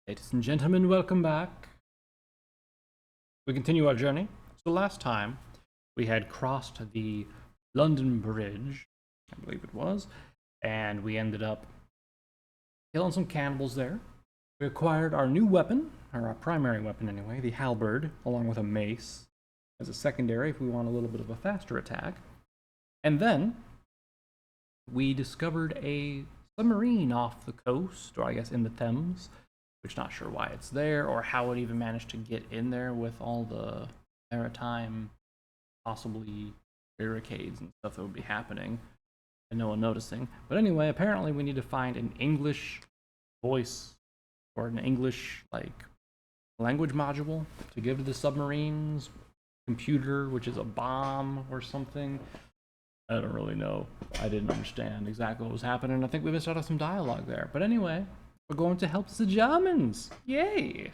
Ladies and gentlemen, welcome back. We continue our journey. So last time we had crossed the London Bridge, I believe it was, and we ended up killing some cannibals there. We acquired our new weapon, or our primary weapon anyway, the halberd, along with a mace as a secondary if we want a little bit of a faster attack. And then we discovered a submarine off the coast, or I guess in the Thames, which not sure why it's there or how it even managed to get in there with all the maritime, possibly barricades and stuff that would be happening and no one noticing. But anyway, apparently we need to find an English voice or an English language module to give to the submarine's computer, which is a bomb or something. I don't really know. I didn't understand exactly what was happening. I think we missed out on some dialogue there. But anyway, we're going to help the Germans. Yay!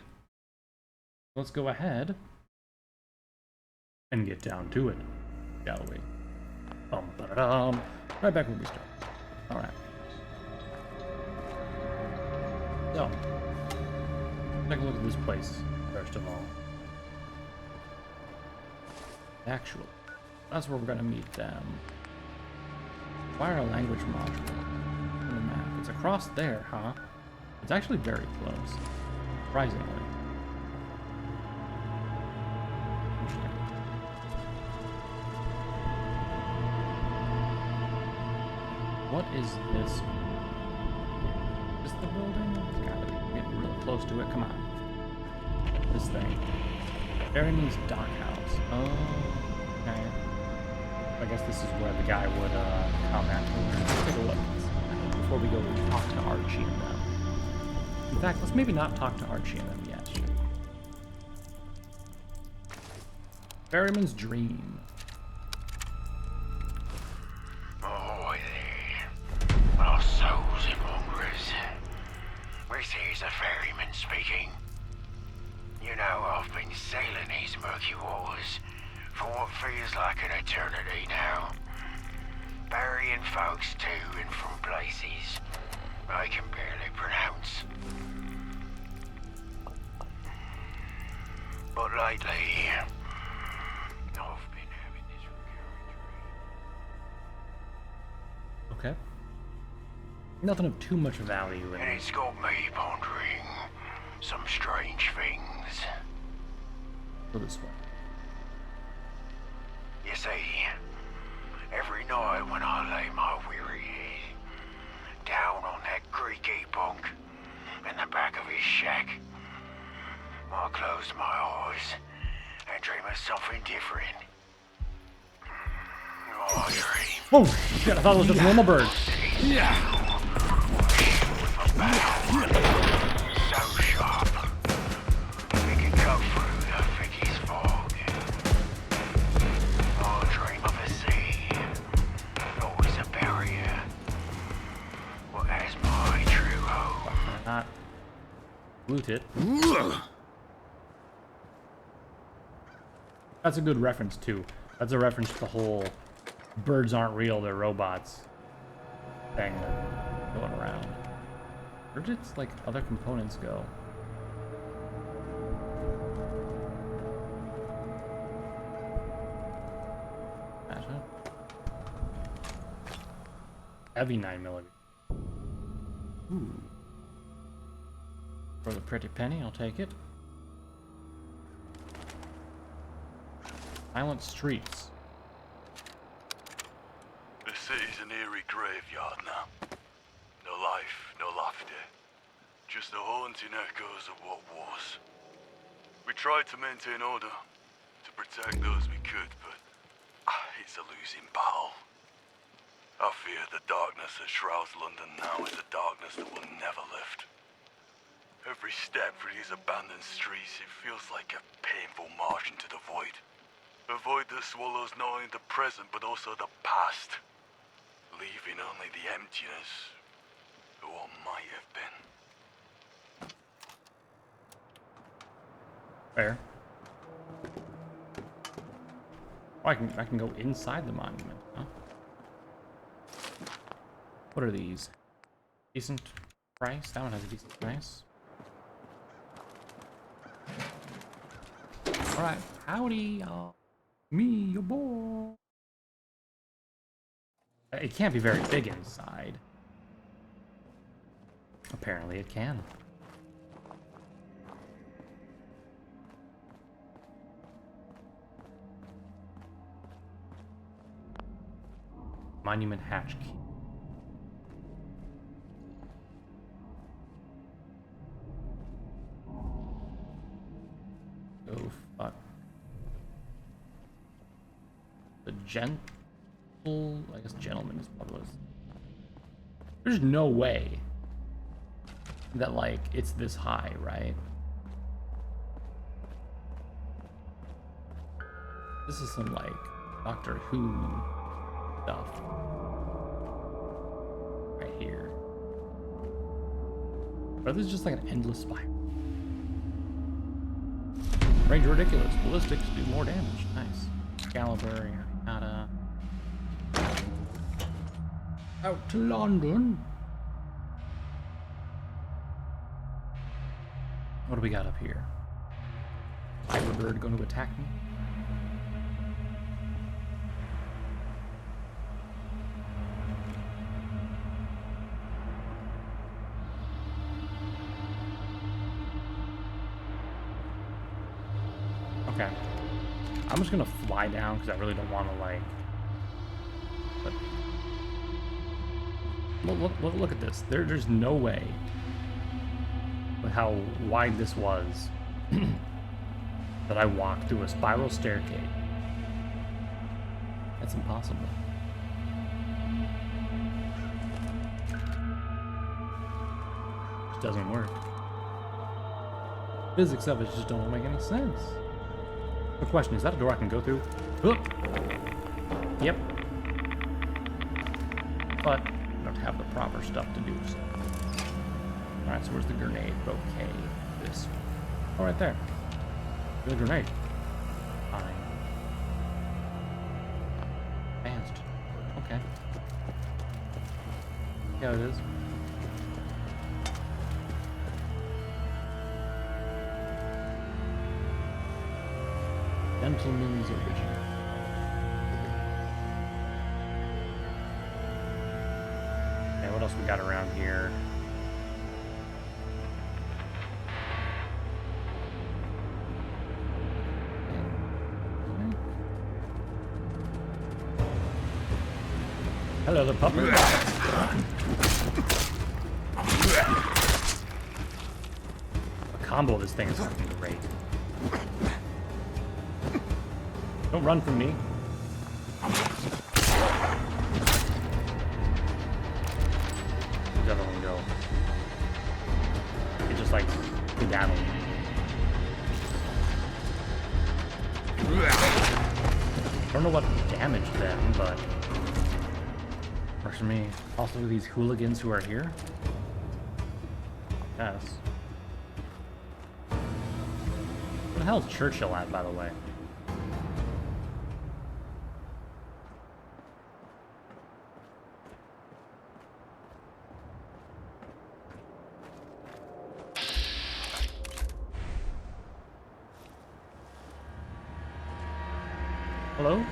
Let's go ahead and get down to it, shall we? Bum-ba-da-dum. Right back where we started. Alright. So, take a look at this place, first of all. Actually, that's where we're going to meet them. Acquire a language module on the map. It's across there, huh? It's actually very close, surprisingly. Interesting. What is this? Is this the building? It's gotta be getting real close to it. Come on. This thing. Ferryman's Dockhouse. Oh, okay. I guess this is where the guy would come after. Let's take a look before we go talk to Archie and them. In fact, let's maybe not talk to Archie and them yet. Ferryman's Dream. Ahoy there, our souls and wanderers. This here's a ferryman speaking. You know, I've been sailing these murky waters for what feels like an eternity now. Burying folks to and from places I can barely pronounce. But lately, I've been having this recurring dream. Okay. Nothing of too much value in And it. it's got me pondering some strange things. Go this way. You see, every night when I lay my weary head down on that creaky bunk in the back of his shack, I close my eyes and dream of something different. I dream Oh shit, I thought it was just a normal bird. so sharp, it can cut through the thickest fog. I dream of a sea, always a barrier, but as my true home. Not loot it. That's a good reference too. That's a reference to the whole birds aren't real, they're robots thing going around. Where did other components go? Imagine. Heavy 9mm. Ooh. For the pretty penny, I'll take it. Silent streets. The city's an eerie graveyard now. No life, no laughter. Just the haunting echoes of what was. We tried to maintain order, to protect those we could, but it's a losing battle. I fear the darkness that shrouds London now is a darkness that will never lift. Every step through these abandoned streets, it feels like a painful march into the void. A void that swallows not only the present, but also the past, leaving only the emptiness of what might have been. Fair. Oh, I can go inside the monument, huh? What are these? Decent price? That one has a decent price. Alright, howdy, me, your boy. It can't be very big inside. Apparently it can. Monument hatch key. Oh fuck. The gentle, I guess gentleman is probably. There's no way that like it's this high, right? This is some like Doctor Who stuff right here. Or this is just like an endless spiral. Range ridiculous. Ballistics do more damage. Nice. Excalibur, Arcata. Out to London. What do we got up here? Firebird going to attack me? Okay. I'm just gonna fly down because I really don't want to like. But look at this. There's no way, with how wide this was, that I walked through a spiral staircase. That's impossible. It doesn't work. Physics of it just don't make any sense. The question is that a door I can go through? Oh. Yep. But I don't have the proper stuff to do so. Alright, so where's the grenade? Okay. This. Oh, right there. The grenade. Fine. Advanced. Okay. Yeah, it is. Gentleman's original. Okay, what else we got around here? Hello, the puppy. The combo of this thing is fucking great. Don't run from me. Where'd the other one go? It just like skedaddled. I don't know what damaged them, but works for me. Also, these hooligans who are here. Yes. Where the hell is Churchill at, by the way? Hello?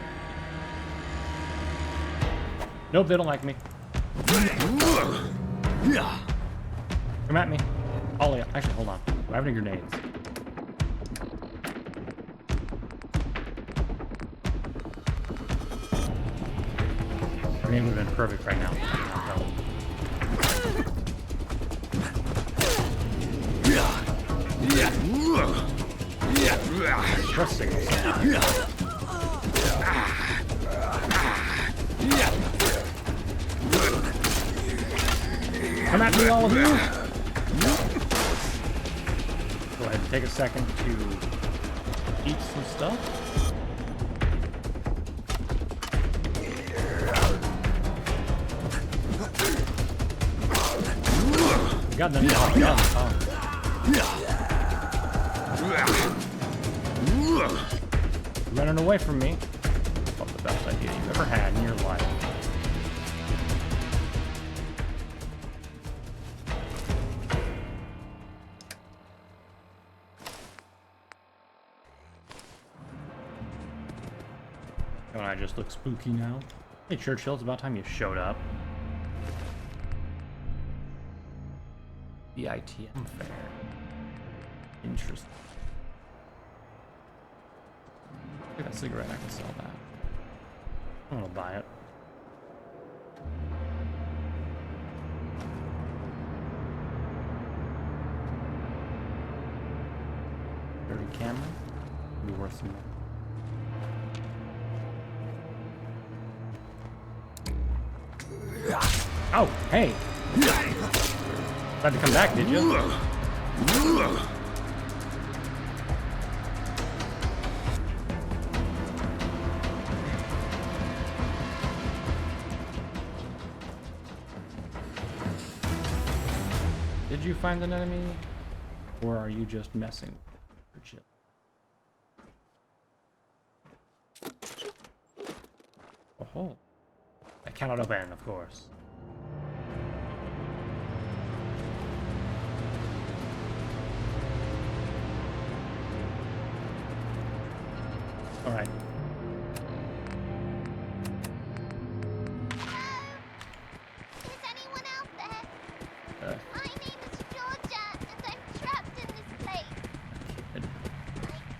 Nope, they don't like me. Come at me. Ollie, actually, hold on. Do I have any grenades? Grenade would have been perfect right now. Trust signals. Come at me, all of you! Go ahead and take a second to eat some stuff. We got them all done. Running away from me. That's the best idea you've ever had in your life. Don't I just look spooky now? Hey Churchill, it's about time you showed up. The ITM fair. Interesting. Look at that cigarette, I can sell that. I'm gonna buy it. Dirty camera. Be worth some more. Oh, hey! Glad to come back, did you? Did you find an enemy? Or are you just messing with Jill? Oh, I cannot open, of course. All right. Is anyone out there? My name is Georgia, and I'm trapped in this place. I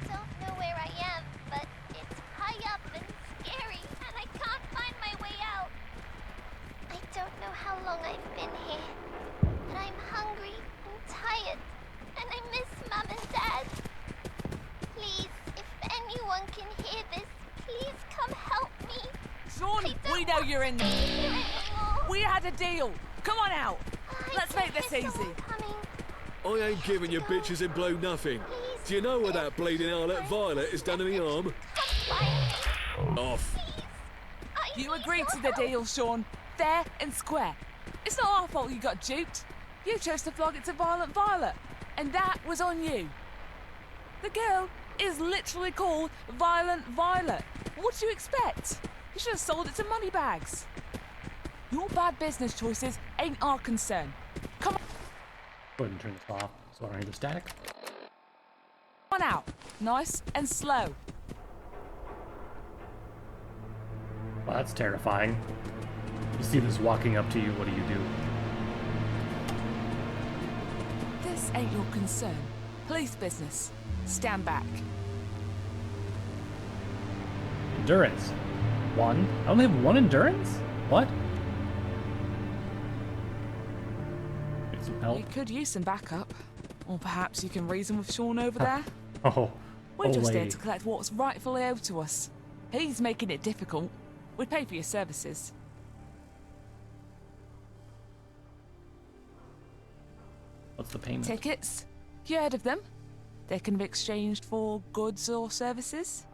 don't know where I am, but it's high up and scary, and I can't find my way out. I don't know how long I've been here, but I'm hungry and tired, and I miss Mum and Dad. Please, if anyone can hear this, please come help me. Sean, we know you're in there. We had a deal. Come on out. Let's make this easy. I ain't giving you bitches in blow nothing. Do you know where that bleeding harlot Violet is done in the arm? Off. You agreed to the deal, Sean. Fair and square. It's not our fault you got duped. You chose to flog it to Violent Violet, and that was on you. The girl is literally called Violent Violet. What do you expect? You should have sold it to Moneybags. Your bad business choices ain't our concern. Come Go ahead and turn this off so I don't hear the static. on out. Nice and slow. Well, that's terrifying. You see this walking up to you, what do you do? This ain't your concern. Police business. Stand back. Endurance. 1? I only have 1 endurance? What? Get some help. We could use some backup. Or perhaps you can reason with Sean over there. Oh, We're just here lady. to collect what's rightfully owed to us. He's making it difficult. We'd pay for your services. What's the payment? Tickets? You heard of them? They can be exchanged for goods or services.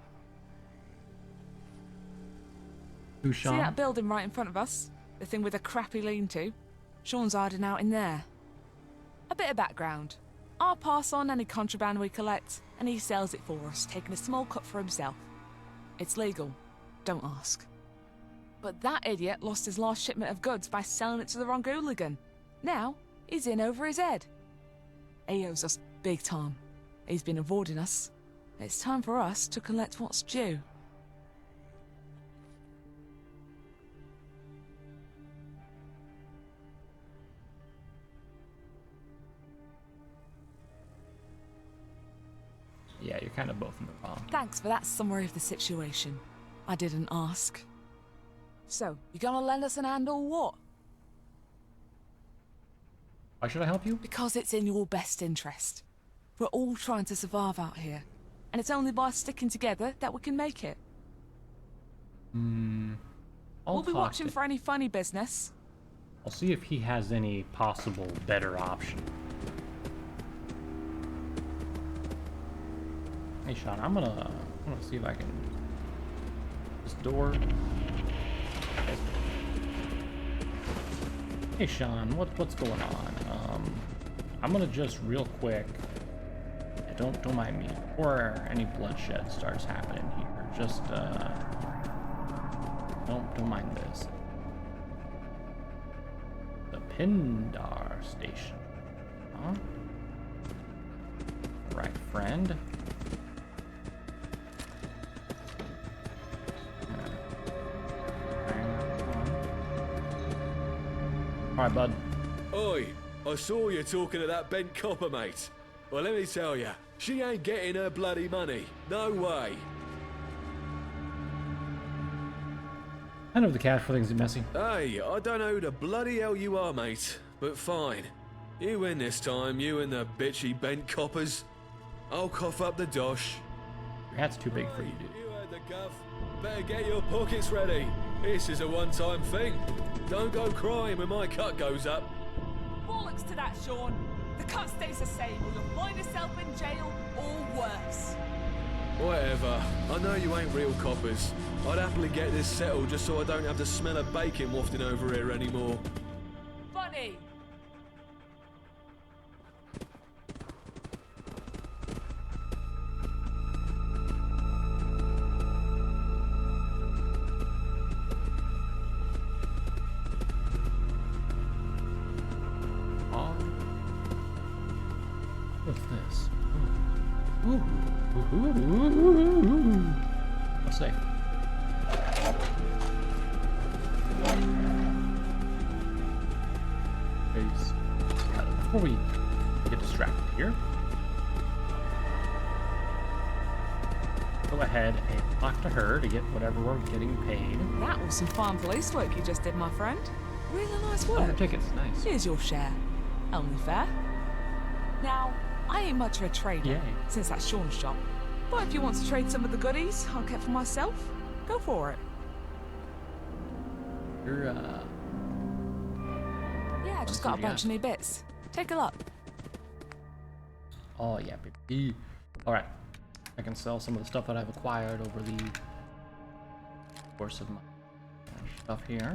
Who's See Sean? that building right in front of us? The thing with a crappy lean-to? Sean's hiding out in there. A bit of background. I'll pass on any contraband we collect, and he sells it for us, taking a small cut for himself. It's legal. Don't ask. But that idiot lost his last shipment of goods by selling it to the wrong hooligan. Now, he's in over his head. He owes us big time. He's been avoiding us. It's time for us to collect what's due. Yeah, you're kind of both in the wrong. Thanks for that summary of the situation. I didn't ask. So, you gonna lend us an hand or what? Why should I help you? Because it's in your best interest. We're all trying to survive out here. And it's only by sticking together that we can make it. We'll be watching for any funny business. I'll see if he has any possible better option. Hey Sean, I'm gonna see if I can. This door. Hey Sean, what's going on? I'm gonna just real quick. Don't mind me. Before any bloodshed starts happening here, just don't mind this. The Pindar station. Huh? Right, friend. Alright, bud. Oi, I saw you talking to that bent copper, mate. Well, let me tell you, she ain't getting her bloody money. No way. I know the cash for things are messy. Hey, I don't know who the bloody hell you are, mate, but fine. You win this time, you and the bitchy bent coppers. I'll cough up the dosh. Your hat's too big for you, dude. You heard the guff. Better get your pockets ready. This is a one-time thing. Don't go crying when my cut goes up. Bollocks to that, Sean. The cut stays the same, or you'll find yourself in jail or worse. Whatever. I know you ain't real coppers. I'd happily get this settled just so I don't have the smell of bacon wafting over here anymore. Funny. What's this? Ooh. What's safe? Before we get distracted here, go ahead and talk to her to get whatever we're getting paid. That was some fine police work you just did, my friend. Really nice Oh, work. tickets, nice. Here's your share. Only fair. Now, I ain't much of a trader, Yay. since that's Sean's job. But if you want to trade some of the goodies I'll kept for myself, go for it. You're, Yeah, I just see got what a you bunch got. of new bits. Take a look. oh yeah, baby. Alright. I can sell some of the stuff that I've acquired over the course of my stuff here.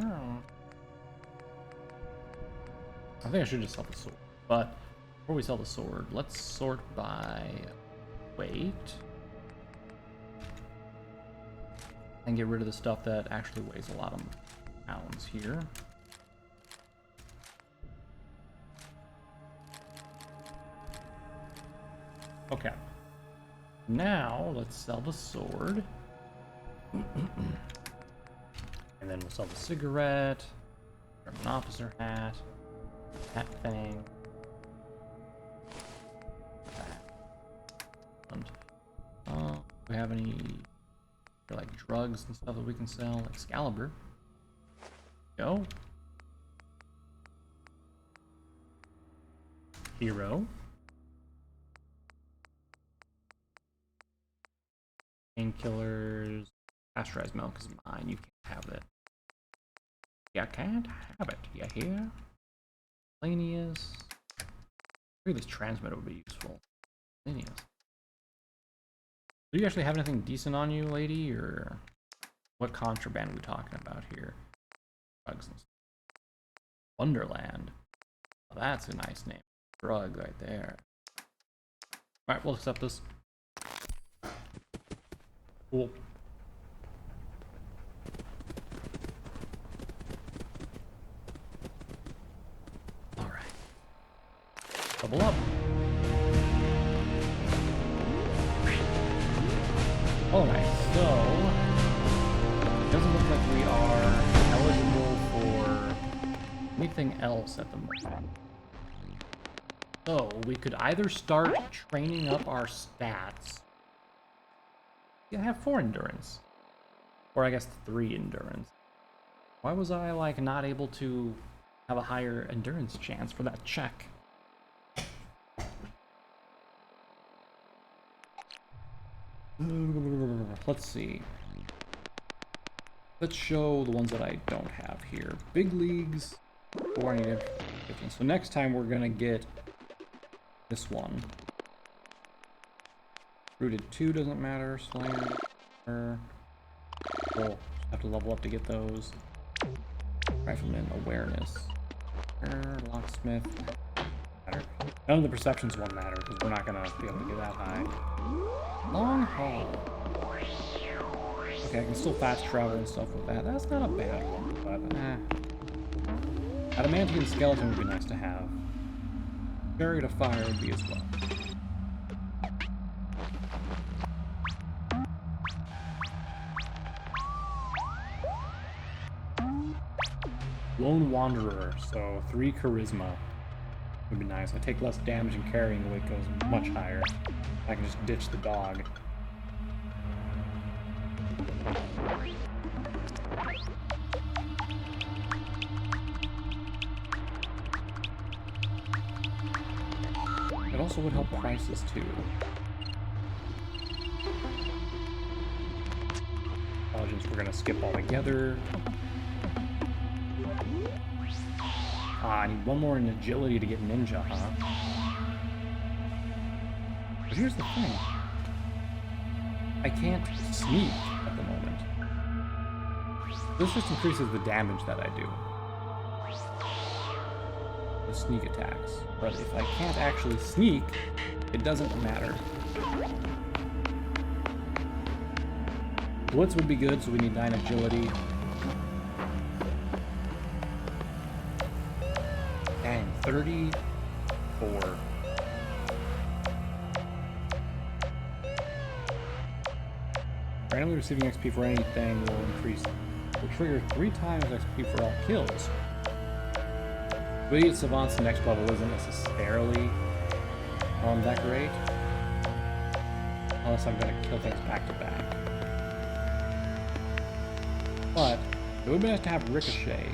I think I should just sell the sword. But before we sell the sword, let's sort by weight. And get rid of the stuff that actually weighs a lot of pounds here. Okay. Now, let's sell the sword. And then we'll sell the cigarette, German officer hat, hat thing. And, do we have any like drugs and stuff that we can sell? Excalibur. Go. Hero. Painkillers. Pasteurized milk is mine. You can't have it. Yeah, I can't have it. You hear? Lanius. Maybe this transmitter would be useful. Lanius. Do you actually have anything decent on you, lady? Or what contraband are we talking about here? Drugs and stuff. Wonderland. Oh, that's a nice name. Drug right there. Alright, we'll accept this. Cool. Alright. Double up. Alright, so it doesn't look like we are eligible for anything else at the moment. So we could either start training up our stats. Yeah, have 4 endurance. Or I guess 3 endurance. Why was I like not able to have a higher endurance chance for that check? Let's see. Let's show the ones that I don't have here. Big leagues. 4 needed. 15. So next time we're gonna get this one. Rooted 2 doesn't matter. Slayer. We'll have to level up to get those. Rifleman awareness. Locksmith. Matter. None of the perceptions won't matter because we're not gonna be able to get that high. Long haul. Okay, I can still fast travel and stuff with that. That's not a bad one, but Adamantium skeleton would be nice to have. Chariot of fire would be as well. Lone Wanderer, so 3 charisma would be nice. I take less damage and carrying weight goes much higher. I can just ditch the dog. It also would help prices too. Intelligence we're gonna skip altogether. I need 1 more in agility to get ninja, huh? But here's the thing. I can't sneak at the moment. This just increases the damage that I do. The sneak attacks. But if I can't actually sneak, it doesn't matter. Blitz would be good, so we need 9 agility. Dang, 34. Randomly receiving XP for anything will increase. Will trigger 3 times XP for all kills. Idiot Savant's next level isn't necessarily that great. Unless I'm gonna kill things back to back. But it would be nice to have Ricochet.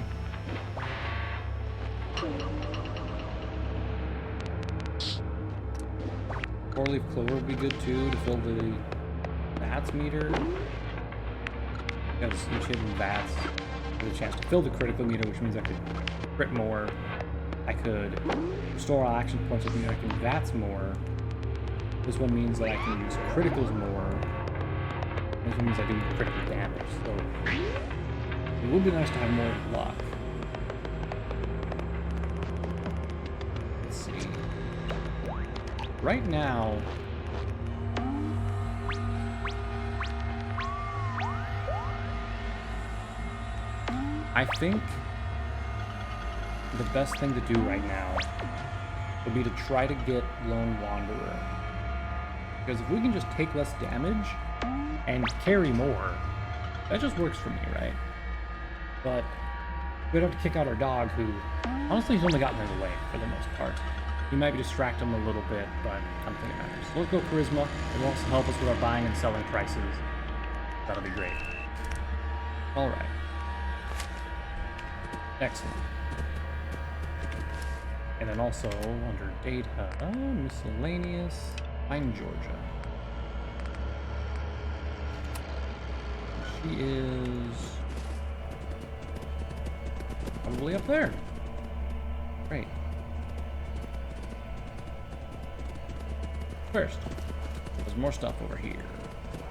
Four-leaf clover would be good too to fill the VATS meter. Because each hidden VATS has a chance to fill the critical meter, which means I could crit more. I could store all action points, which means I can VATS more. This one means that I can use criticals more. This one means I do critical damage. So it would be nice to have more luck. Let's see. Right now, I think the best thing to do right now would be to try to get Lone Wanderer. Because if we can just take less damage and carry more, that just works for me, right? But we'd have to kick out our dog, who honestly he's only gotten in the way for the most part. He might be distract him a little bit, but I don't think it matters. So let's go Charisma. It will also help us with our buying and selling prices. That'll be great. Alright. Excellent. And then also, under data, miscellaneous, find Georgia. She is probably up there. Great. First, there's more stuff over here.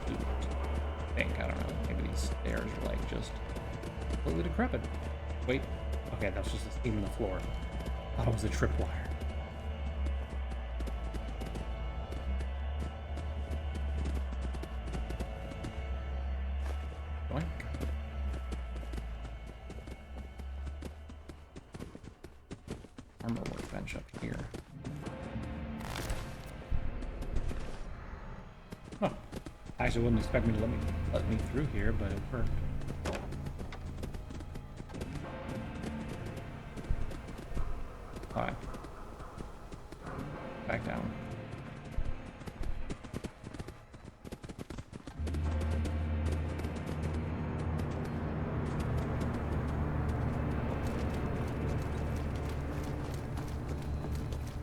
I think, I don't know, maybe these stairs are like just completely decrepit. Wait, okay, that's just a seam in the floor. I thought it was a tripwire. Boink. Armor workbench up here. Huh. I actually wouldn't expect me to let me through here, but it worked. Alright. Back down.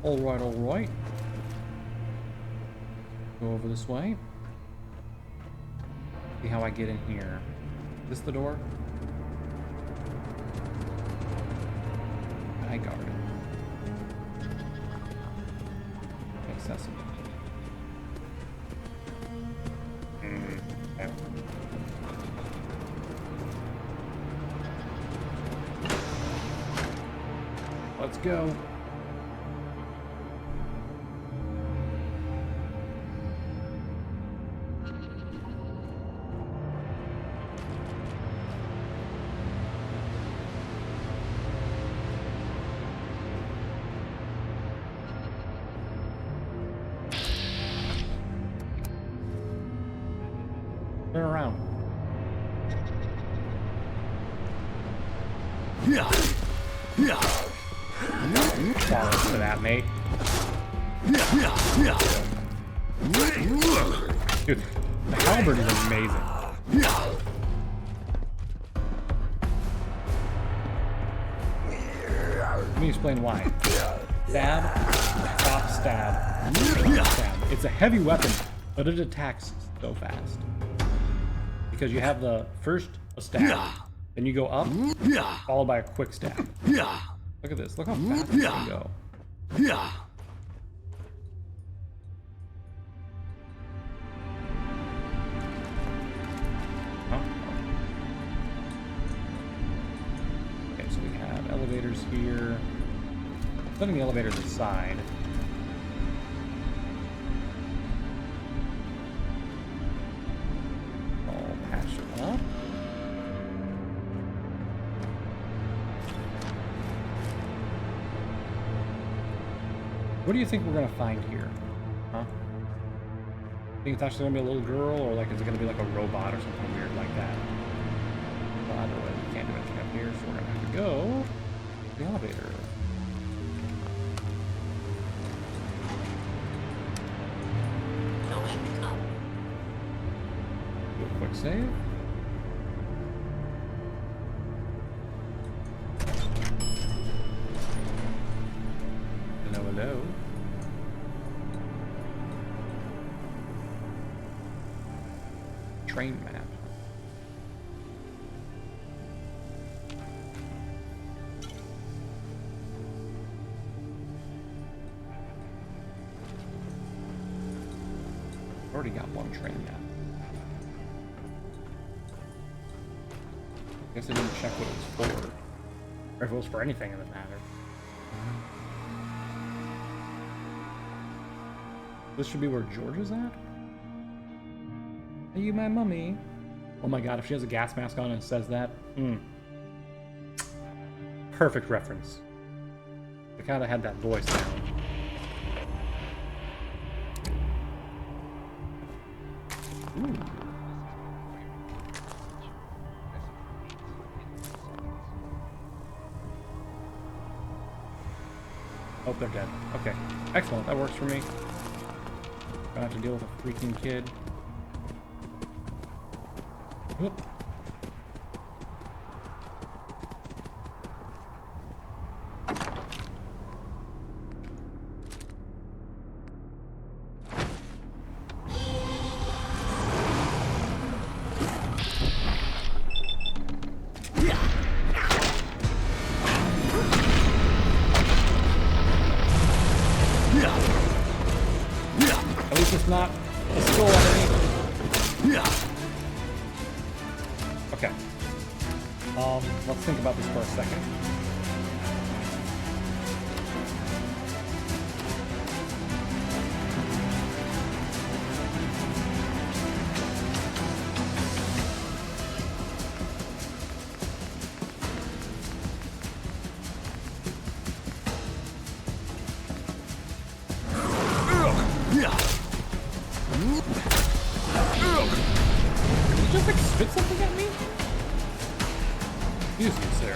Alright, alright. Go over this way. See how I get in here. Is this the door? I guard it. Accessible. Okay. Let's go. Turn around. Yeah. Fall into that, mate. Dude, the halberd is amazing. Let me explain why. Stab, stop, stab, stop, stab. It's a heavy weapon, but it attacks so fast. Because you have the first a stab, then you go up, followed by a quick stab. Look at this. Look how fast you can go. Huh? Okay, so we have elevators here. Setting the elevators aside. All patched up. What do you think we're gonna find here? Huh? Think it's actually gonna be a little girl, or like is it gonna be like a robot or something weird like that? Well, either way, we can't do anything up here, so we're gonna have to go to the elevator. Do a quick save. Hello, hello. Train map. Already got one train map. Guess I didn't check what it was for. Or if it was for anything in the matter. This should be where George is at? Are you my mummy? Oh my god, if she has a gas mask on and says that, perfect reference. I kinda had that voice down. Ooh. Oh, they're dead. Okay. Excellent, that works for me. Don't have to deal with a freaking kid. Whoop. At least it's not a skull underneath. Okay. Let's think about this for a second. Did he just like spit something at me? Excuse me, sir.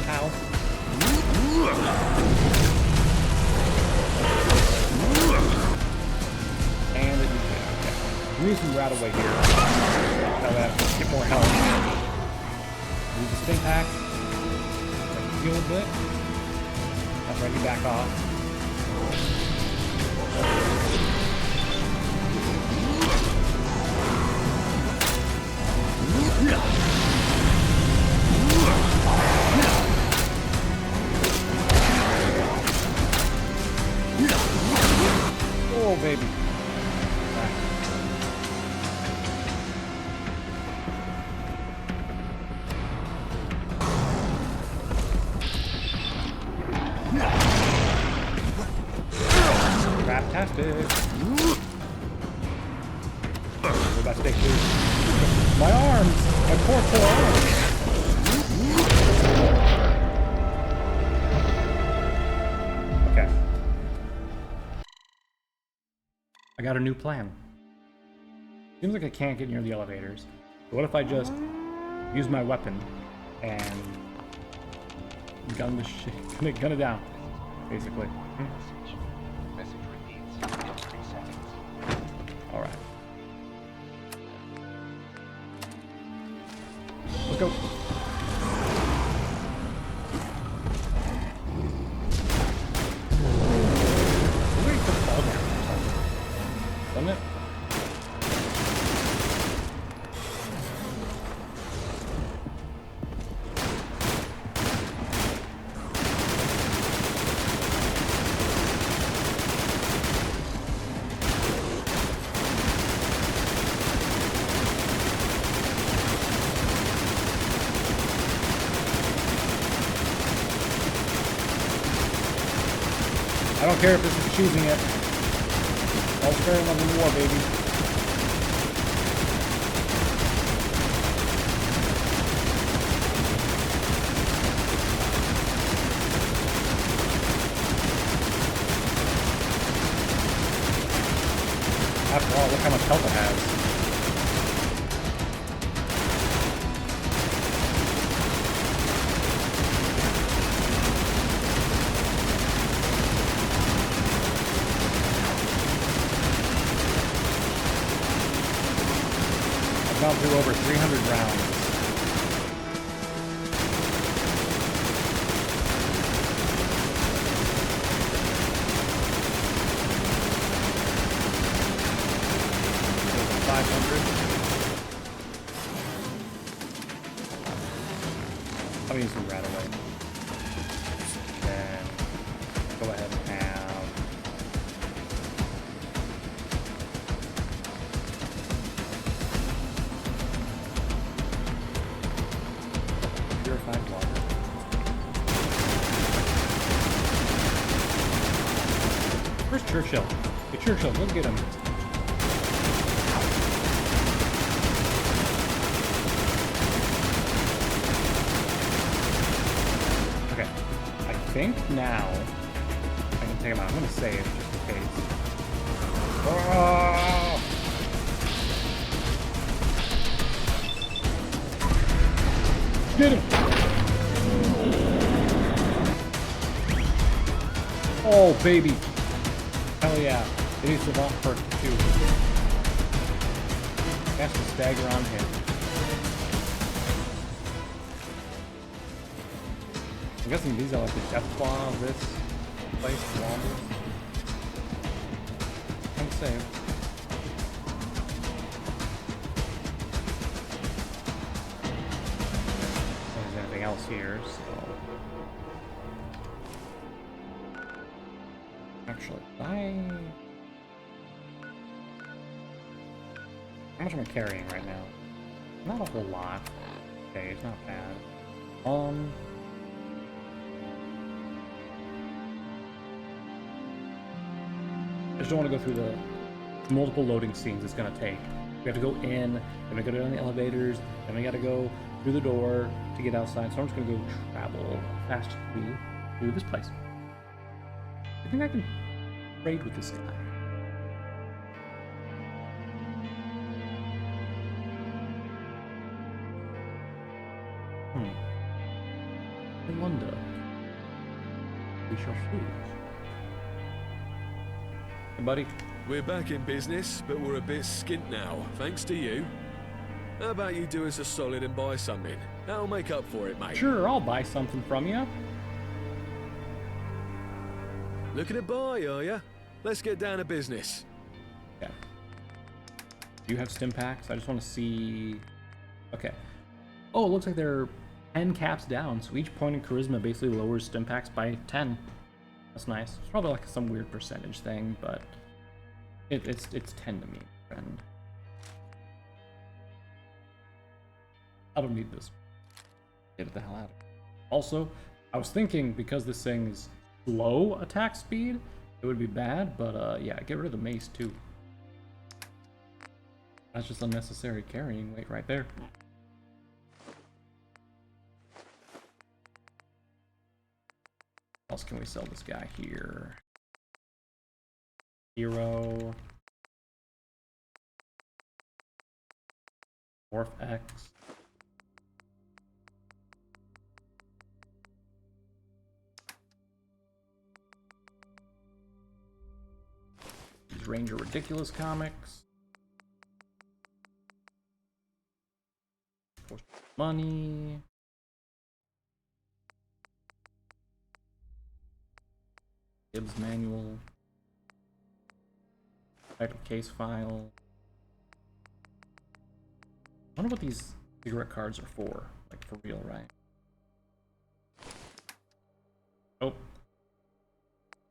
Ow. And it did. Okay. I'm using some rat away here. That way I can get more health. Use the stink pack. Heal a bit. I'm ready to back off. Oh, baby. Craptastic. We're about to take two. My arms! My poor arms! Okay. I got a new plan. Seems like I can't get near the elevators. So what if I just use my weapon and gun the shit, gun it down, basically. Message repeats in 3 seconds. All right. Let's go. Somebody put the ball down or something. Doesn't it? I don't care if this is choosing it. All fair and love and war, baby. After all, look how much health it has. I've gone through over 300 rounds. I'll use some right away. Then go ahead and have purified water. Where's Churchill? Hey Churchill, look at him. Okay, I think now I can take him out. I'm gonna save just in case. Oh! Get him! Oh, baby. Hell yeah. It is Savant perk too. Cast a stagger on him. I'm guessing these are like the death claw of this place. Longer. I'm safe. There's anything else here, so. Actually, how much am I carrying right now? Not a whole lot. Okay, it's not bad. I just don't want to go through the multiple loading scenes it's gonna take. We have to go in, then we gotta go down the elevators, then we gotta go through the door to get outside. So I'm just gonna go travel fastly through this place. I think I can trade with this guy. I wonder. We shall see. Hey, buddy. We're back in business, but we're a bit skint now, thanks to you. How about you do us a solid and buy something? That'll make up for it, mate. Sure, I'll buy something from you. Looking to buy, are ya? Let's get down to business. Okay. Do you have stim packs? I just want to see. Okay. Oh, it looks like they're 10 caps down, so each point in charisma basically lowers stim packs by 10. That's nice. It's probably like some weird percentage thing, but it's 10 to me, friend. I don't need this. Get it the hell out of here. Also, I was thinking because this thing is low attack speed, it would be bad, but yeah, get rid of the mace too. That's just unnecessary carrying weight right there. What else can we sell this guy here? Hero. Morph X. These Ranger Ridiculous comics. Money. Gibbs manual. Title case file. I wonder what these cigarette cards are for. Like, for real, right? Oh.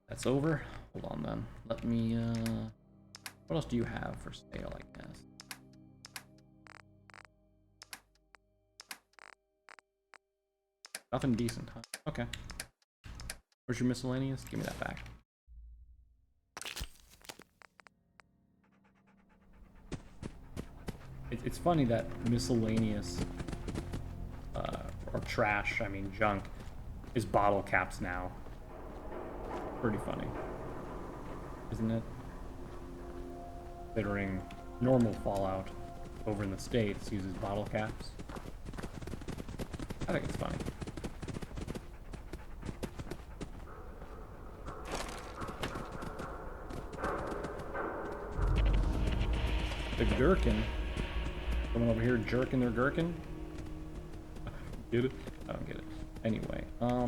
That's over. Hold on then. Let me, what else do you have for sale, I guess? Nothing decent, huh? Okay. Where's your miscellaneous? Give me that back. It's funny that miscellaneous, or trash, I mean junk, is bottle caps now. Pretty funny, isn't it? Considering normal Fallout over in the States uses bottle caps. I think it's funny. The gherkin. Someone over here jerking their gherkin? Get it? I don't get it. Anyway, I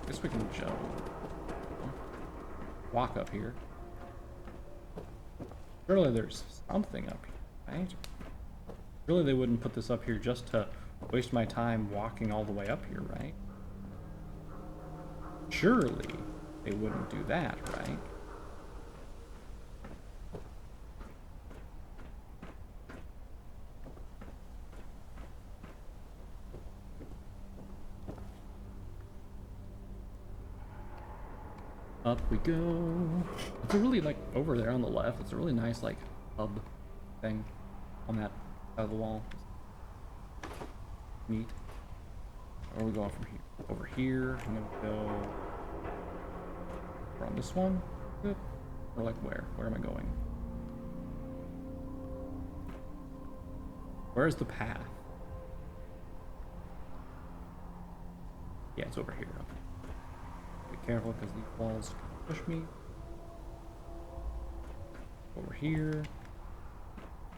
guess we can jump. Walk up here. Surely there's something up here, right? Surely they wouldn't put this up here just to waste my time walking all the way up here, right? Surely they wouldn't do that, right? Up we go. It's a really, like, over there on the left, it's a really nice, like, hub thing on that side of the wall. Neat. Where are we going from here? Over here. I'm gonna go on this one. Good. Or like where? Where am I going? Where's the path? Yeah, it's over here. Okay. Be careful because these walls can push me. Over here.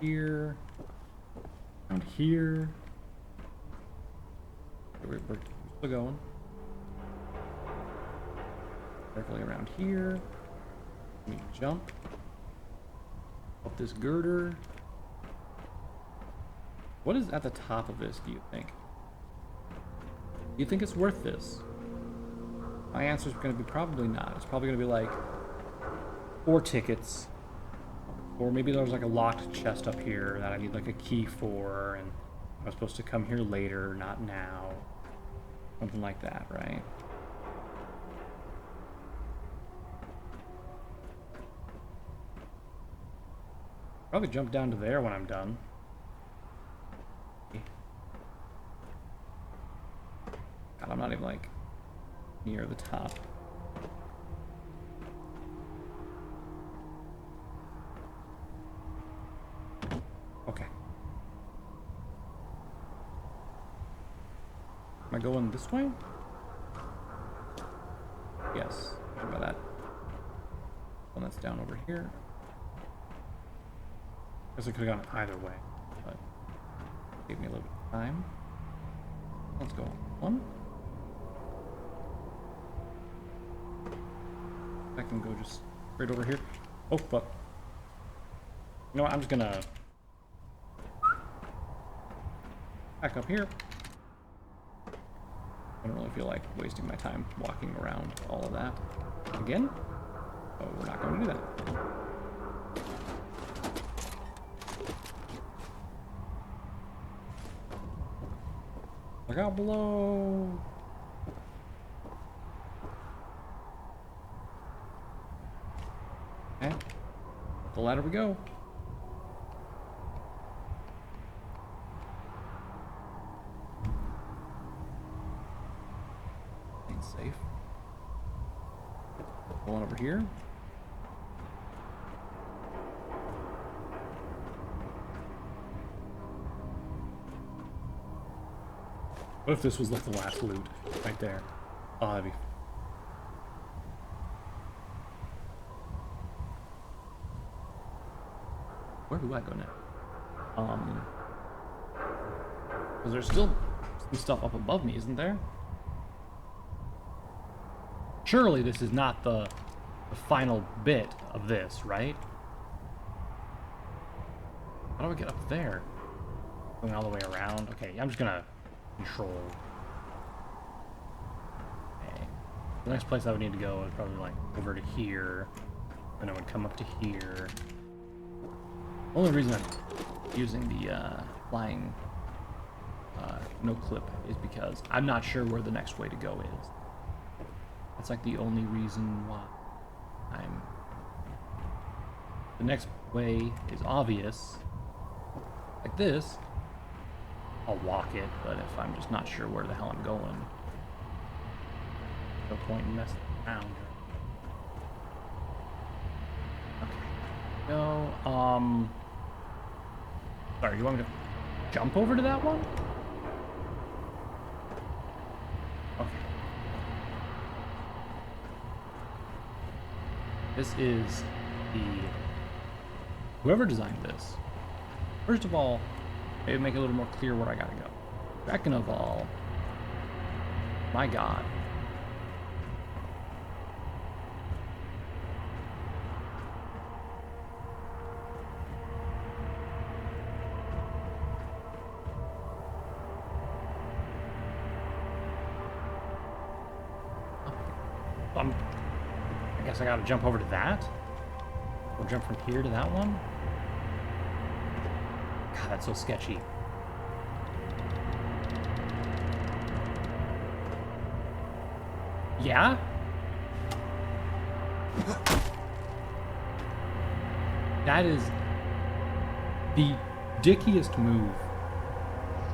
Here. Around here. We're still going. Carefully around here. Let me jump. Up this girder. What is at the top of this, do you think? Do you think it's worth this? My answer is going to be probably not. It's probably going to be like 4 tickets. Or maybe there's like a locked chest up here that I need like a key for, and I'm supposed to come here later, not now. Something like that, right? Probably jump down to there when I'm done. God, I'm not even like near the top. Okay. Am I going this way? Yes. How about that? One that's down over here. Guess I could have gone either way, but gave me a little bit of time. Let's go. One. I can go just right over here. Oh, fuck. You know what? I'm just gonna back up here. I don't really feel like wasting my time walking around all of that again. Oh, we're not going to do that. Look out below. Okay. Up the ladder we go. Ain't safe. Going over here. What if this was like the last loot right there? Oh, that'd be. Where do I go now? Because there's still some stuff up above me, isn't there? Surely this is not the final bit of this, right? How do I get up there? Going all the way around? Okay, I'm just gonna control. Okay. The next place I would need to go is probably like over to here. Then I would come up to here. Only reason I'm using the flying no clip is because I'm not sure where the next way to go is. That's like the only reason why the next way is obvious. Like this, I'll walk it, but if I'm just not sure where the hell I'm going, no point in messing around. Okay. Go, sorry, you want me to jump over to that one? Okay. This is whoever designed this. First of all, maybe make it a little more clear where I gotta go. Second of all, my God. I guess I gotta jump over to that? Or jump from here to that one? God, that's so sketchy. Yeah? That is the dickiest move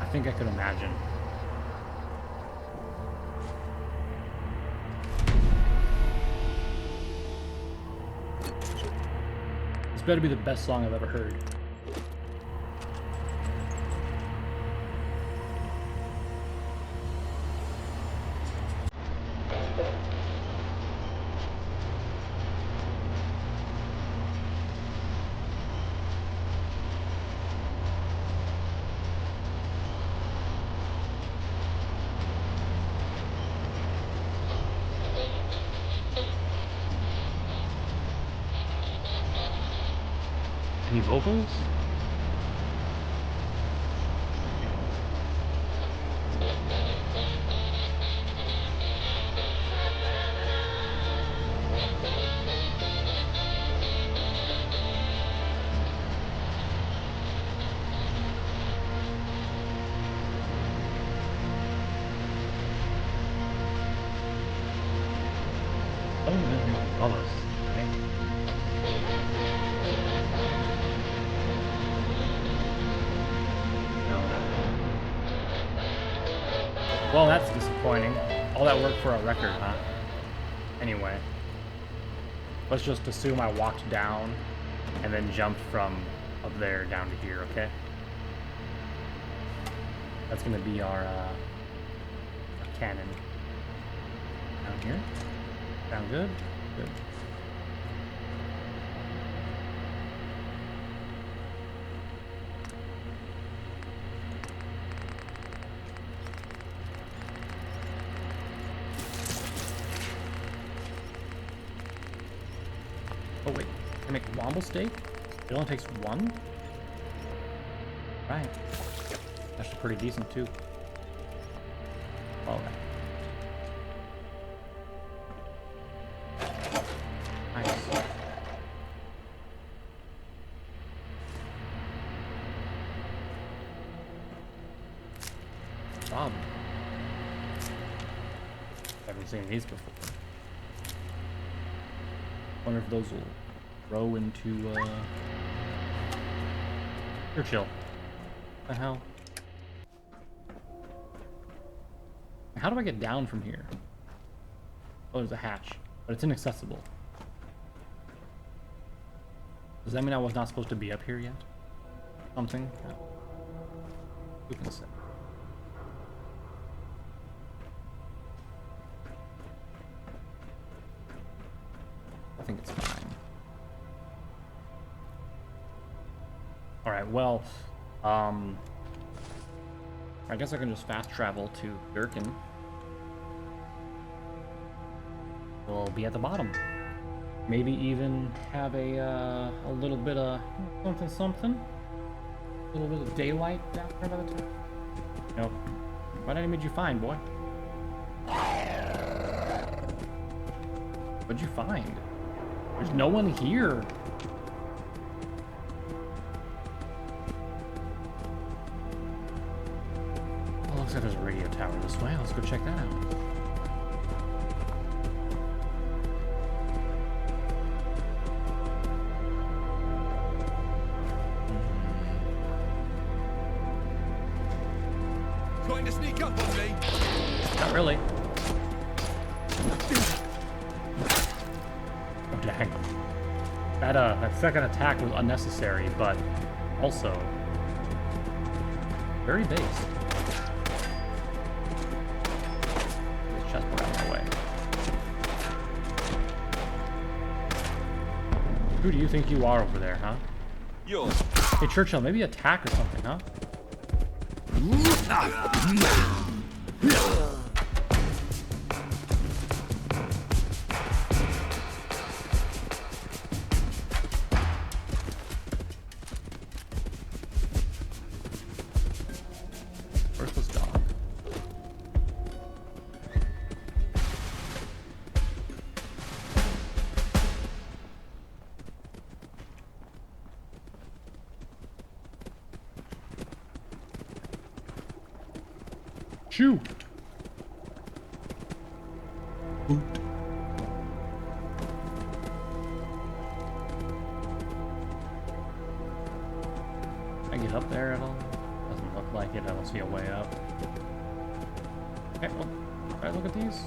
I think I could imagine. This better be the best song I've ever heard. Any vocals? Oh, no, all those. Okay. Well, that's disappointing. All that work for a record, huh? Anyway. Let's just assume I walked down and then jumped from up there down to here, okay? That's gonna be our cannon. Down here. Sound good? Good. Oh wait, can I make womble steak? It only takes one? Right. Actually pretty decent too. Okay. Nice. Bob. Haven't seen these before. Wonder if those will grow into Churchill. What the hell? How do I get down from here? Oh, there's a hatch, but it's inaccessible. Does that mean I was not supposed to be up here yet? Something? No. Who can say? think it's fine. Alright, well, I guess I can just fast travel to Durkin. We'll be at the bottom. Maybe even have a little bit of something. A little bit of daylight down there by the time. Nope. What enemy did you find, boy? What'd you find? There's no one here. Oh, looks like there's a radio tower this way. Let's go check that out. Trying to sneak up on me? Not really. Oh, dang. That second attack was unnecessary, but also very based. This chest put out of my way. Who do you think you are over there, huh? Yours. Hey, Churchill, maybe attack or something, huh? Worthless dog. Shoot! Boot. Can I get up there at all? Doesn't look like it. I don't see a way up. Okay, well, can I look at these?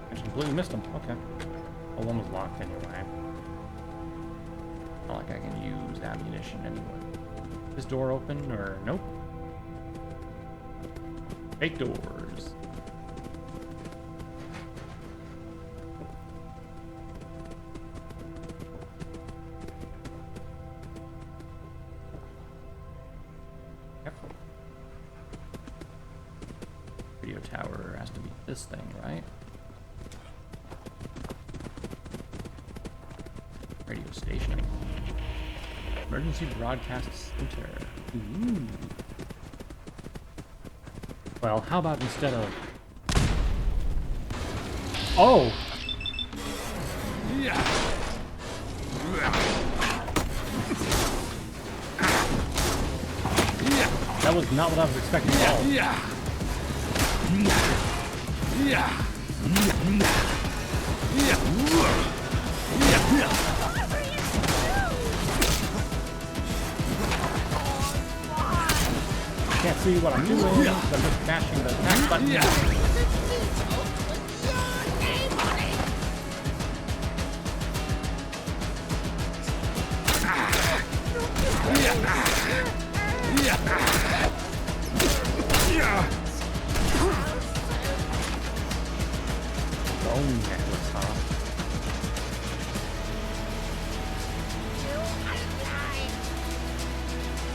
I just completely missed them. Okay. Well, one was locked anyway. Not like I can use ammunition anyway. This door open or nope? Fake doors. Yep. Radio tower has to be this thing, right? Radio station. Emergency broadcast center. Ooh. Well, how about instead of... Oh! That was not what I was expecting at all. Can't see what I'm doing, so I'm just mashing the attack button. Bone necklace, huh?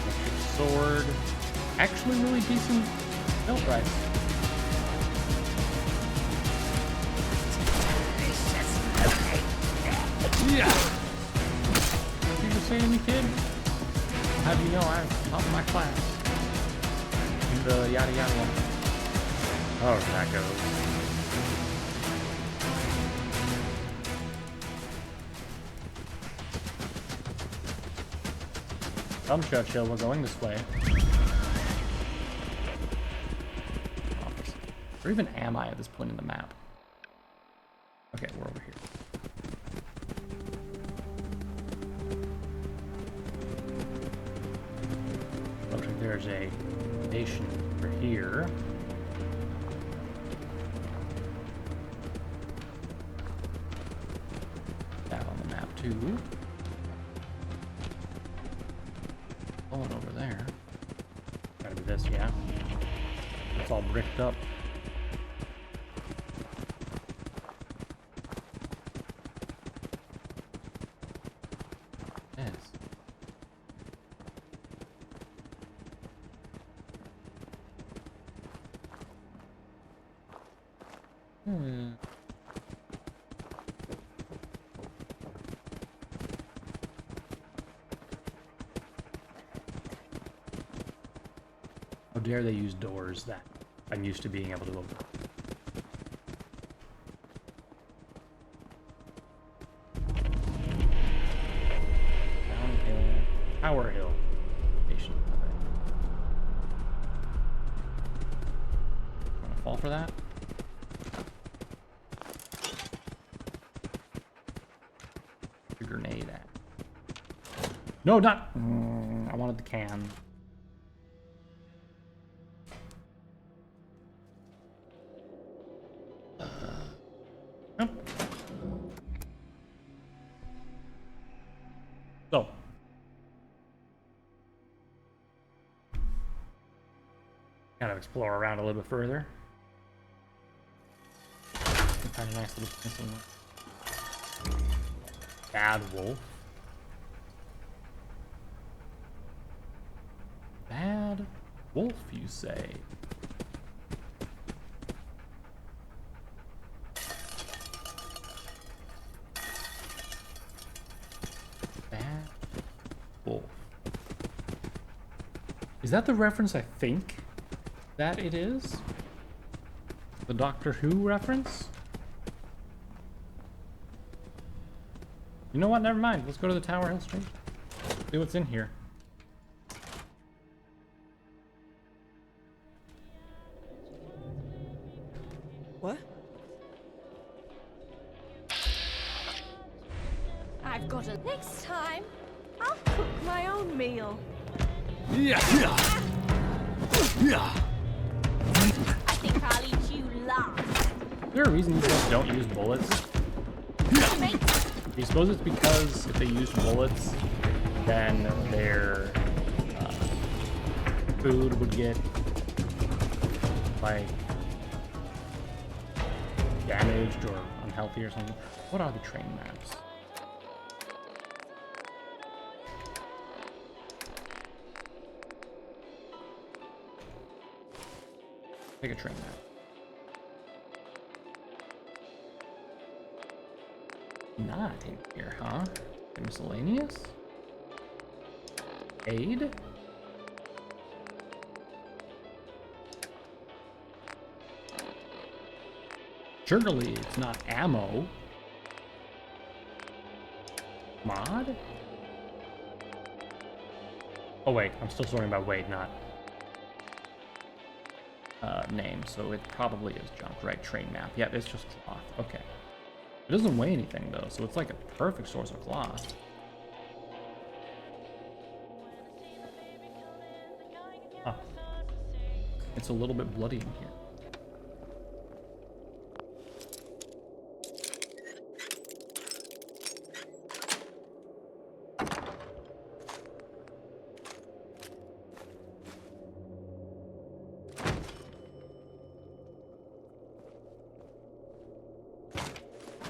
Electric sword. Actually really decent build price. Did you just say to me, kid? How do you know I'm top of my class? In the yada yada yada. Oh, that goes. Come, Churchill, we're going this way. Where even am I at this point in the map? Okay, we're over here. Looks like there's a station over here. That on the map too. Going over there. Gotta be this, yeah. It's all bricked up. How dare they use doors that I'm used to being able to open? Downhill. Tower Hill. Station. Wanna fall for that? A grenade at. No, not. I wanted the can. Yep. So. Kind of explore around a little bit further. Find a nice little pencil. Bad wolf. Bad wolf, you say? Bad wolf. Is that the reference I think that it is? The Doctor Who reference? You know what? Never mind. Let's go to the Tower Hill Street. See what's in here. What? I've got a... Next time, I'll cook my own meal. Yeah. I think I'll eat you last. Is there a reason these guys don't use bullets? I suppose it's because if they used bullets, then their food would get, like, damaged or unhealthy or something. What are the train maps? Take a train map. Not in here, huh? Miscellaneous? Aid? Surely it's not ammo. Mod? Oh wait, I'm still sorting about weight, not name, so it probably is junk, right? Train map. Yeah, it's just cloth. Okay. It doesn't weigh anything though, so it's like a perfect source of cloth. Huh. It's a little bit bloody in here.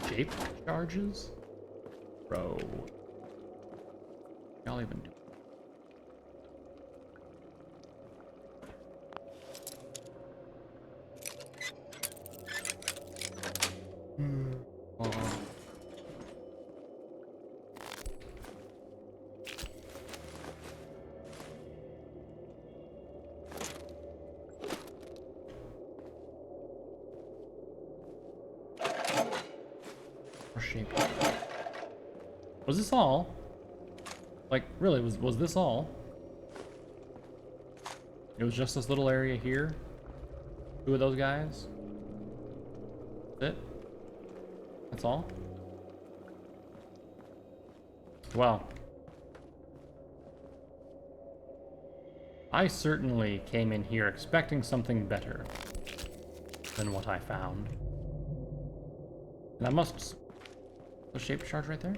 Shape charges? Bro. Y'all even do. Shape. Was this all? Like, really, was this all? It was just this little area here? Two of those guys? That's it? That's all? Well. I certainly came in here expecting something better than what I found. And I must... A shaped charge right there?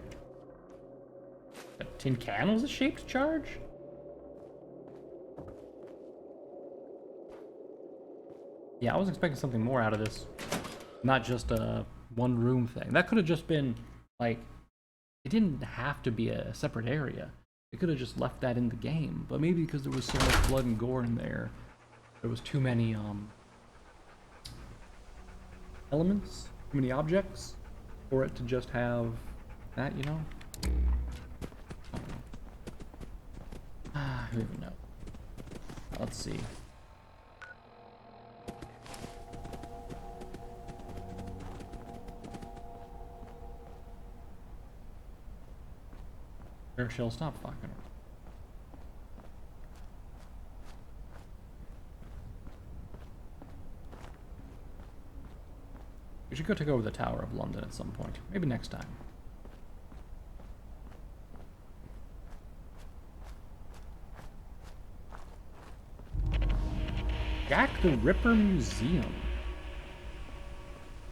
That tin can was a shaped charge? Yeah, I was expecting something more out of this. Not just a one room thing. That could have just been, like, it didn't have to be a separate area. They could have just left that in the game. But maybe because there was so much blood and gore in there, there was too many, elements, too many objects, for it to just have that, you know? I don't know. Who even knows? Let's see. She'll stop fucking her. We should go take over the Tower of London at some point. Maybe next time. Jack the Ripper Museum.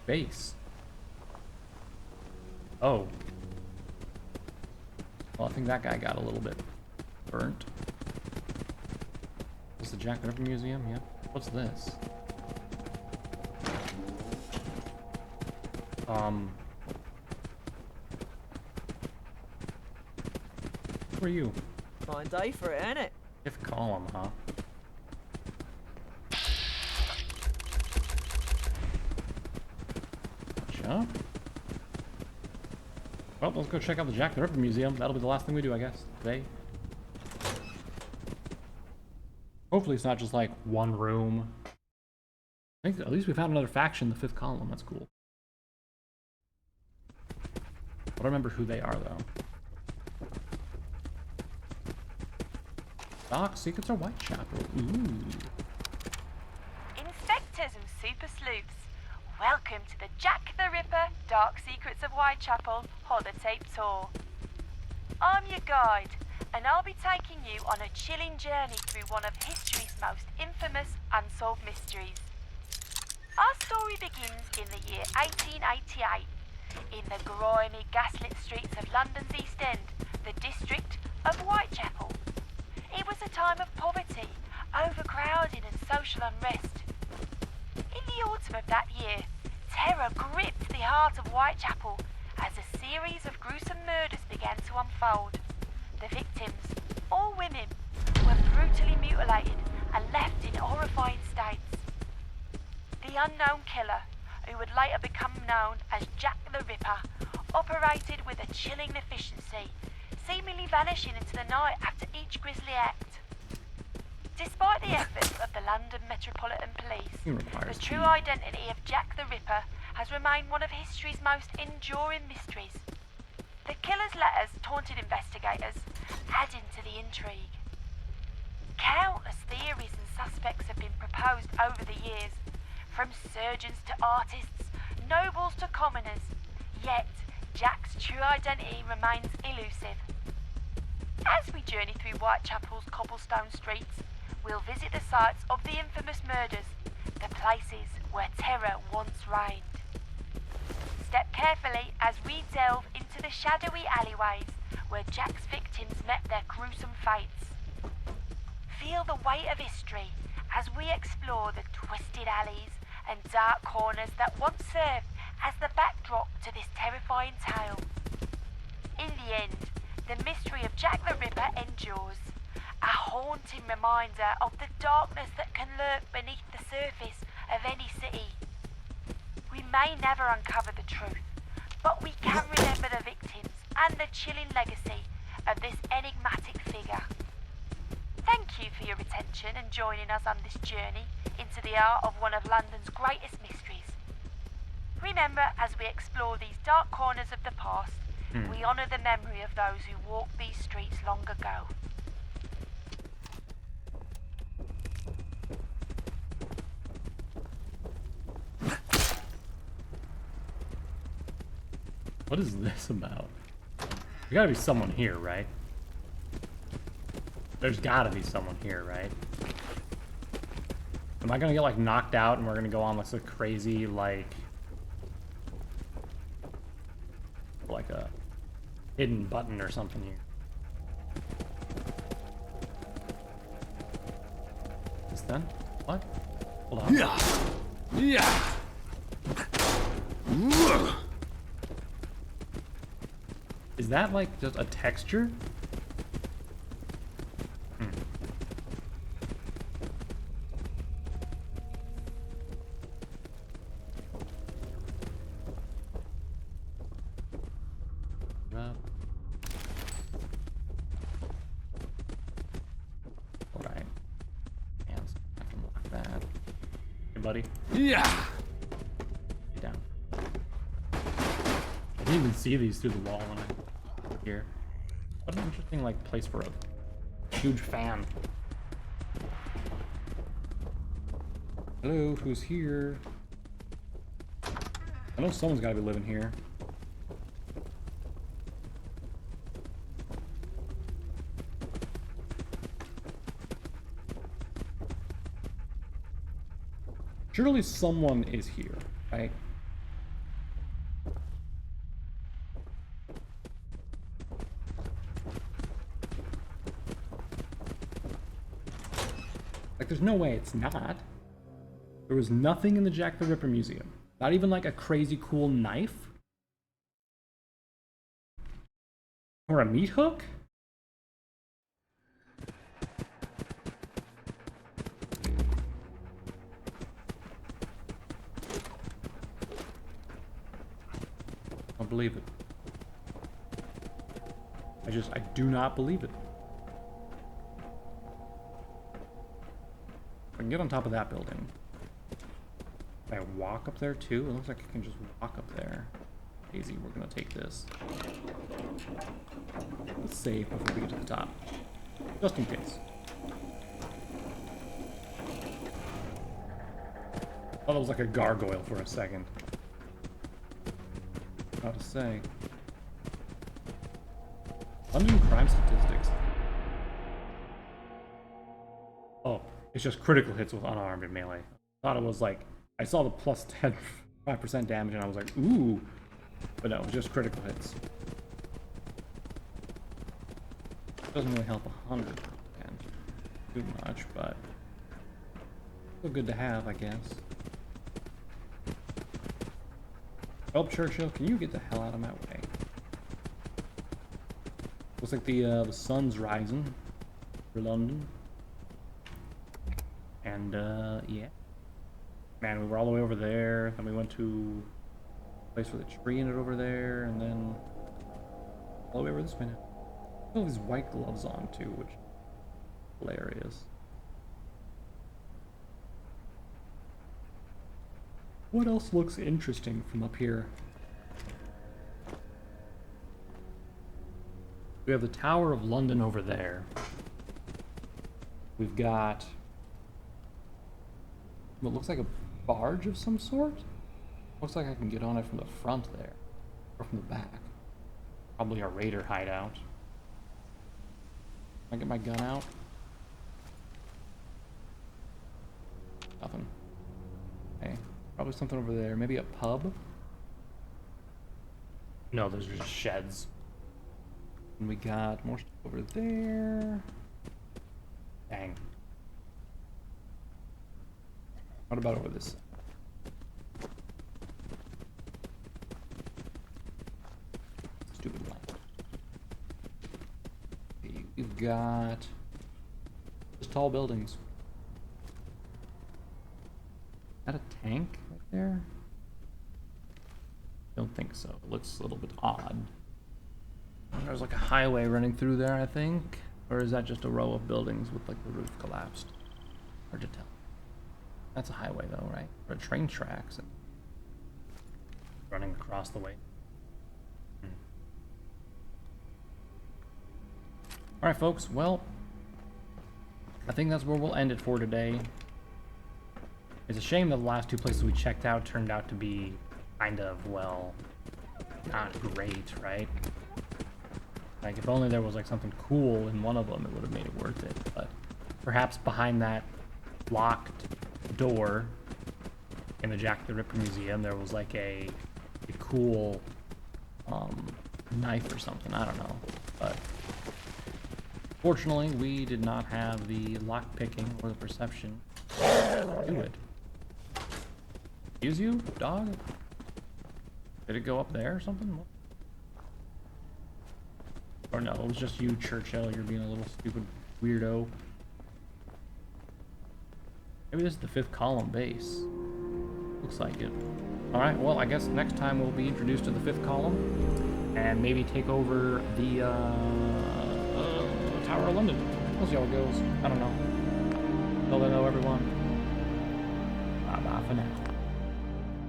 Base. Oh. Well, I think that guy got a little bit burnt. Is this the Jack the Ripper Museum? Yep. What's this? Who are you? Fine day for it, ain't it? Fifth column, huh? Gotcha. Well, let's go check out the Jack the Ripper Museum. That'll be the last thing we do, I guess, today. Hopefully it's not just like one room. I think at least we found another faction, the fifth column. That's cool. I don't remember who they are, though. Dark Secrets of Whitechapel. Ooh. Inspectors and super sleuths, welcome to the Jack the Ripper Dark Secrets of Whitechapel holotape tour. I'm your guide, and I'll be taking you on a chilling journey through one of history's most infamous unsolved mysteries. Our story begins in the year 1888, in the grimy, gaslit streets of London's East End, the district of Whitechapel. It was a time of poverty, overcrowding and social unrest. In the autumn of that year, terror gripped the heart of Whitechapel as a series of gruesome murders began to unfold. The victims, all women, were brutally mutilated and left in horrifying states. The unknown killer, who would later become known as Jack the Ripper, operated with a chilling efficiency, seemingly vanishing into the night after each grisly act. Despite the efforts of the London Metropolitan Police, the true identity of Jack the Ripper has remained one of history's most enduring mysteries. The killer's letters taunted investigators, adding to the intrigue. Countless theories and suspects have been proposed over the years, from surgeons to artists, nobles to commoners, yet Jack's true identity remains elusive. As we journey through Whitechapel's cobblestone streets, we'll visit the sites of the infamous murders, the places where terror once reigned. Step carefully as we delve into the shadowy alleyways where Jack's victims met their gruesome fates. Feel the weight of history as we explore the twisted alleys and dark corners that once served as the backdrop to this terrifying tale. In the end, the mystery of Jack the Ripper endures, a haunting reminder of the darkness that can lurk beneath the surface of any city. We may never uncover the truth, but we can remember the victims and the chilling legacy of this enigmatic figure. Thank you for your attention and joining us on this journey into the heart of one of London's greatest mysteries. Remember, as we explore these dark corners of the past, we honour the memory of those who walked these streets long ago. What is this about? There gotta be someone here, right? There's gotta be someone here, right? Am I gonna get, like, knocked out and we're gonna go on, like, a crazy, like a hidden button or something here? This then? What? Hold on. Yeah. Is that, like, just a texture? buddy. Yeah. Get down. I didn't even see these through the wall when I was here. What an interesting like place for a huge fan. Hello, who's here? I know someone's gotta be living here. Surely someone is here, right? Like, there's no way it's not. There was nothing in the Jack the Ripper Museum. Not even like a crazy cool knife? Or a meat hook? I don't believe it. I do not believe it. I can get on top of that building. Can I walk up there too? It looks like I can just walk up there. Easy, we're gonna take this. Let's save before we get to the top. Just in case. Thought it was like a gargoyle for a second. About to say. London crime statistics. Oh, it's just critical hits with unarmed and melee. Thought it was like, I saw the plus 5% damage and I was like, ooh. But no, it was just critical hits. Doesn't really help 100% too much, but still good to have, I guess. Oh, Churchill, can you get the hell out of my way? Looks like the sun's rising for London. And, yeah. Man, we were all the way over there, then we went to a place with a tree in it over there, and then all the way over this way now. All these white gloves on, too, which is hilarious. What else looks interesting from up here? We have the Tower of London over there. We've got what looks like a barge of some sort. Looks like I can get on it from the front there, or from the back. Probably a raider hideout. Can I get my gun out? Nothing. Okay. Probably something over there. Maybe a pub? No, those are just sheds. And we got more stuff over there. Dang. What about over this? Stupid line. We've got just tall buildings. Is that a tank right there? Don't think so. It looks a little bit odd. There's like a highway running through there, I think. Or is that just a row of buildings with like the roof collapsed? Hard to tell. That's a highway though, right? Or train tracks running across the way. Alright folks, well, I think that's where we'll end it for today. It's a shame that the last two places we checked out turned out to be kind of, well, not great, right? Like, if only there was like something cool in one of them, it would have made it worth it. But perhaps behind that locked door in the Jack the Ripper Museum, there was like a cool knife or something. I don't know. But fortunately, we did not have the lock picking or the perception to do it. Excuse you, dog? Did it go up there or something? Or no, it was just you, Churchill. You're being a little stupid weirdo. Maybe this is the 5th column base. Looks like it. Alright, well, I guess next time we'll be introduced to the 5th column. And maybe take over the Tower of London. We'll see how it goes. I don't know. Till then, though, everyone.